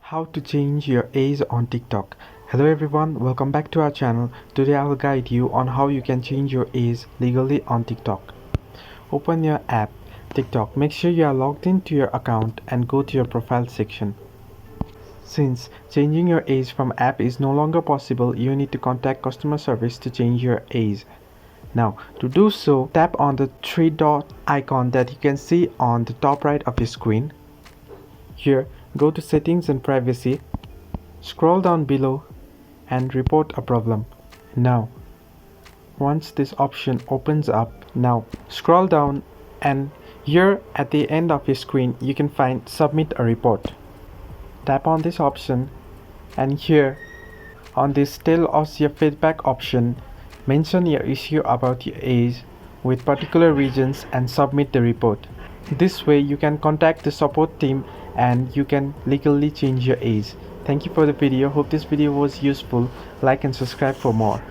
How to change your age on TikTok. Hello everyone, welcome back to our channel. Today I will guide you on how you can change your age legally on TikTok. Open your app TikTok. Make sure you are logged into your account and go to your profile section. Since changing your age from app is no longer possible, you need to contact customer service to change your age. Now to do so, tap on the three dot icon that you can see on the top right of your screen. Here, go to settings and privacy, scroll down below and report a problem. Now, once this option opens up, now scroll down and here at the end of your screen you can find submit a report. Tap on this option and here on this tell us your feedback option, mention your issue about your age with particular regions and submit the report. This way you can contact the support team and you can legally change your age. Thank you for the video. Hope this video was useful. Like and subscribe for more.